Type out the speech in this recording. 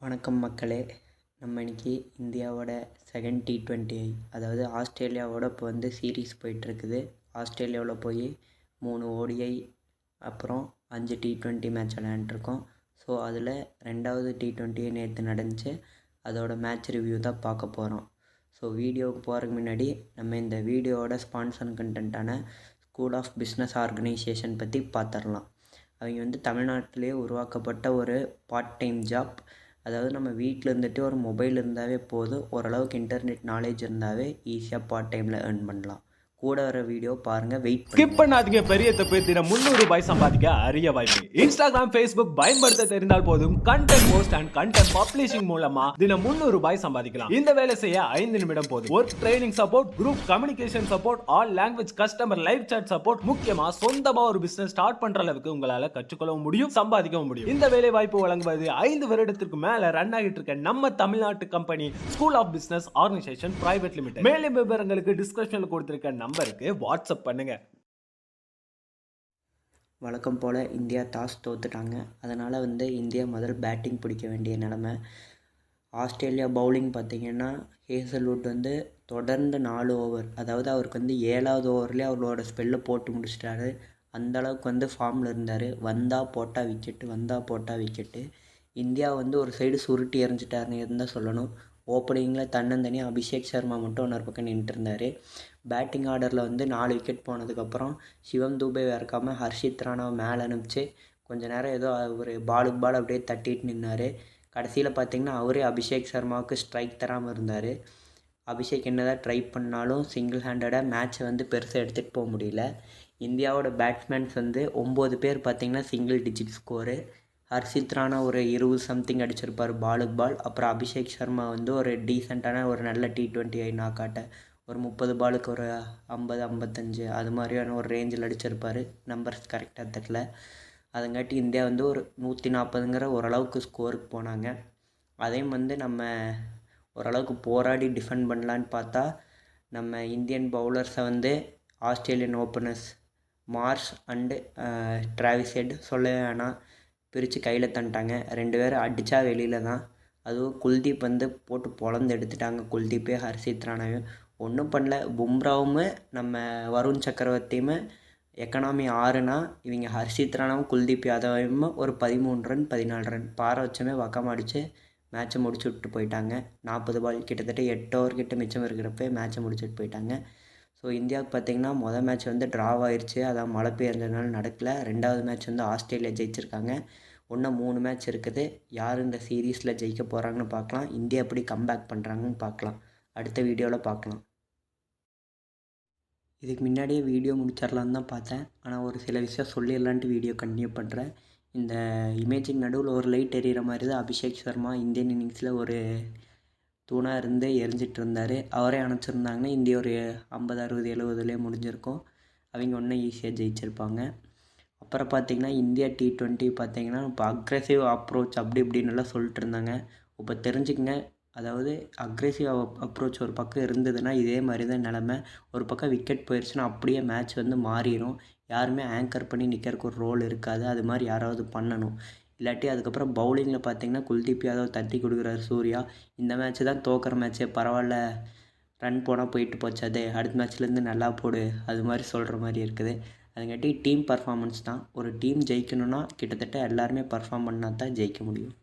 வணக்கம் மக்களே. நம்ம இன்றைக்கி இந்தியாவோட செகண்ட் T20 அதாவது ஆஸ்திரேலியாவோட இப்போ சீரீஸ் போயிட்டுருக்குது. ஆஸ்திரேலியாவில் போய் 3 ODI அப்புறம் 5 T20 மேட்ச் விளையாண்டுருக்கோம். ஸோ அதில் 2வது T20 நேற்று நடந்துச்சு. அதோட மேட்ச் ரிவ்யூ தான் பார்க்க போகிறோம். ஸோ வீடியோவுக்கு போகிறதுக்கு முன்னாடி நம்ம இந்த வீடியோவோட ஸ்பான்சர் கண்டென்ட்டான ஸ்கூல் ஆஃப் பிஸ்னஸ் ஆர்கனைசேஷன் பற்றி பார்த்துடலாம். அவங்க தமிழ்நாட்டிலே உருவாக்கப்பட்ட ஒரு பார்ட் டைம் ஜாப். அதாவது நம்ம வீட்டில் இருந்துட்டு ஒரு மொபைல் இருந்தாவே போதும், ஓரளவுக்கு இன்டர்நெட் நாலேஜ் இருந்தாவே ஈஸியாக பார்ட் டைமில் ஏர்ன் பண்ணலாம். கூட வர வீடியோ பாருங்க, வெயிட் ஸ்கிப் பண்ணாதீங்க. பெரிய தப்பு. தினம் 300 ரூபாய் சம்பாதிக்க அரிய வாய்ப்பு. இன்ஸ்டாகிராம், ஃபேஸ்புக் பயன்படுத்த தெரிந்தால் போதும், content post and content publishing மூலமா தினம் 300 ரூபாய் சம்பாதிக்கலாம். இந்த வேலை செய்ய 5 நிமிடம் போதும். Work training support, group communication support, all language customer live chat support, முக்கியமா சொந்தமா ஒரு பிசினஸ் ஸ்டார்ட் பண்ற அளவுக்கு உங்களால கற்றுக்கொள்ளவும் முடியும், சம்பாதிக்கவும் முடியும். இந்த வேலை வாய்ப்பு வழங்குவது 5 வருடத்திற்கு மேல ரன் ஆகிட்டு இருக்க நம்ம தமிழ்நாட்டு company school of business organisation private limited. மேலும் விவரங்களுக்கு டிஸ்கிரிப்ஷன்ல கொடுத்திருக்க நம்பருக்கு வாட்ஸ்அப் பண்ணுங்க. வழக்கம் போல் இந்தியா டாஸ் தோத்துட்டாங்க. அதனால் இந்தியா முதல் பேட்டிங் பிடிக்க வேண்டிய நிலமை. ஆஸ்திரேலியா பவுலிங் பார்த்திங்கன்னா ஹேசல்வுட் தொடர்ந்து 4 ஓவர், அதாவது அவருக்கு 7வது ஓவர்லேயே அவரோட ஸ்பெல்லை போட்டு முடிச்சிட்டாரு. அந்தளவுக்கு ஃபார்மில் இருந்தார். வந்தால் போட்டால் விக்கெட்டு, வந்தால் போட்டால் விக்கெட்டு. இந்தியா ஒரு சைடு சுருட்டி எறிஞ்சிட்டாருன்னு தான் சொல்லணும். ஓப்பனிங்கில் தன்னந்தனியாக அபிஷேக் சர்மா மட்டும் இன்னொரு பக்கம் நின்றுட்டு இருந்தார். பேட்டிங் ஆர்டரில் 4 விக்கெட் போனதுக்கப்புறம் சிவம் தூபே இறக்காமல் ஹர்ஷித் ராணாவை மேலே அனுப்பிச்சு கொஞ்சம் நேரம் ஏதோ ஒரு பாலுக்கு பால் அப்படியே தட்டிட்டு நின்னார். கடைசியில் பார்த்திங்கன்னா அவரே அபிஷேக் சர்மாவுக்கு ஸ்ட்ரைக் தராமல் இருந்தார். அபிஷேக் என்னதான் ட்ரை பண்ணாலும் சிங்கிள் ஹேண்டடாக மேட்ச்சை பெருசாக எடுத்துகிட்டு போக முடியல. இந்தியாவோட பேட்ஸ்மேன்ஸ் 9 பேர் பார்த்திங்கன்னா single digit score. Harshit Rana ஒரு 20 சம்திங் அடிச்சிருப்பார் பாலுக்கு பால். அப்புறம் அபிஷேக் சர்மா ஒரு டீசெண்டான ஒரு நல்ல T20 நாக்காட்ட ஒரு 30 பாலுக்கு ஒரு 50-55 அது மாதிரியான ஒரு ரேஞ்சில் அடிச்சிருப்பார். நம்பர்ஸ் கரெக்டாக தெரியல. அதுங்காட்டி இந்தியா ஒரு 140ங்கிற ஓரளவுக்கு ஸ்கோருக்கு போனாங்க. அதையும் நம்ம ஓரளவுக்கு போராடி டிஃபெண்ட் பண்ணலான்னு பார்த்தா நம்ம இந்தியன் பவுலர்ஸை Australian openers Marsh and Travis Head சொல்லவே வேணாம், பிரித்து கையில் தந்துட்டாங்க. 2 பேரும் அடித்தா வெளியில் தான். அதுவும் குல்தீப் போட்டு பொழந்து எடுத்துட்டாங்க. குல்தீப்பே ஹர்ஷித் ராணாவையும் ஒன்றும் பண்ணல. பும்ராவும் நம்ம வருண் சக்கரவர்த்தியுமே எக்கனாமி 6னா இவங்க ஹர்ஷித் ராணாவும் குல்தீப் யாதவையும் ஒரு 13 ரன் 14 ரன் பாறை வச்சுமே வக்கமாக அடித்து மேட்ச்சை முடிச்சு விட்டு போயிட்டாங்க. 40 பால் கிட்டத்தட்ட 8 ஓவர் கிட்ட மிச்சம் இருக்கிறப்ப மேட்ச்சை முடிச்சுட்டு போயிட்டாங்க. ஸோ இந்தியாவுக்கு பார்த்திங்கன்னா மொதல் மேட்ச் ட்ராவ் ஆயிடுச்சு. அதான் மழை பெய்யறதுனால நடக்கலை. 2வது மேட்ச் ஆஸ்திரேலியா ஜெயிச்சிருக்காங்க. இன்னும் 3 மேட்ச் இருக்குது. யார் இந்த சீரீஸில் ஜெயிக்க போகிறாங்கன்னு பார்க்கலாம். இந்தியா எப்படி கம்பேக் பண்ணுறாங்கன்னு பார்க்கலாம். அடுத்த வீடியோவில் பார்க்கலாம். இதுக்கு முன்னாடியே வீடியோ முடிச்சிடலான்னு தான் பார்த்தேன். ஆனால் ஒரு சில விஷயம் சொல்லிடலான்ட்டு வீடியோ கண்டினியூ பண்ணுறேன். இந்த இமேஜுக்கு நடுவில் ஒரு லைட் எரியிற மாதிரி தான் அபிஷேக் சர்மா இந்தியன் இன்னிங்ஸில் ஒரு தூணாக இருந்து எரிஞ்சிட்டு இருந்தார். அவரே அணைச்சிருந்தாங்கன்னா இந்தியா ஒரு 50, 60, 70லேயே முடிஞ்சிருக்கும். அவங்க ஒன்றும் ஈஸியாக ஜெயிச்சிருப்பாங்க. அப்புறம் பார்த்திங்கன்னா இந்தியா T20 பார்த்திங்கன்னா இப்போ அக்ரெசிவ் அப்ரோச் அப்படி இப்படின்னுலாம் சொல்லிட்டு இருந்தாங்க. இப்போ தெரிஞ்சுக்கங்க, அதாவது அக்ரெசிவ் அப்ரோச் ஒரு பக்கம் இருந்ததுன்னா இதே மாதிரி தான் நிலமை. ஒரு பக்கம் விக்கெட் போயிடுச்சுன்னா அப்படியே மேட்ச் மாறிடும். யாருமே ஆங்கர் பண்ணி நிற்கிறதுக்கு ஒரு ரோல் இருக்காது. அது மாதிரி யாராவது பண்ணணும். இல்லாட்டி அதுக்கப்புறம் பவுலிங்கில் பார்த்திங்கன்னா குல்தீப் யாதவ் தட்டி கொடுக்குறாரு சூர்யா. இந்த மேட்ச்சு தான் தோக்கிற மேட்ச்சே, பரவாயில்ல ரன் போனால் போயிட்டு போச்சாதே, அடுத்த மேட்ச்லேருந்து நல்லா போடு, அது மாதிரி சொல்கிற மாதிரி இருக்குது. அதுங்காட்டி டீம் பர்ஃபார்மன்ஸ் தான். ஒரு டீம் ஜெயிக்கணும்னா கிட்டத்தட்ட எல்லாருமே பர்ஃபார்ம் பண்ணால் தான் ஜெயிக்க முடியும்.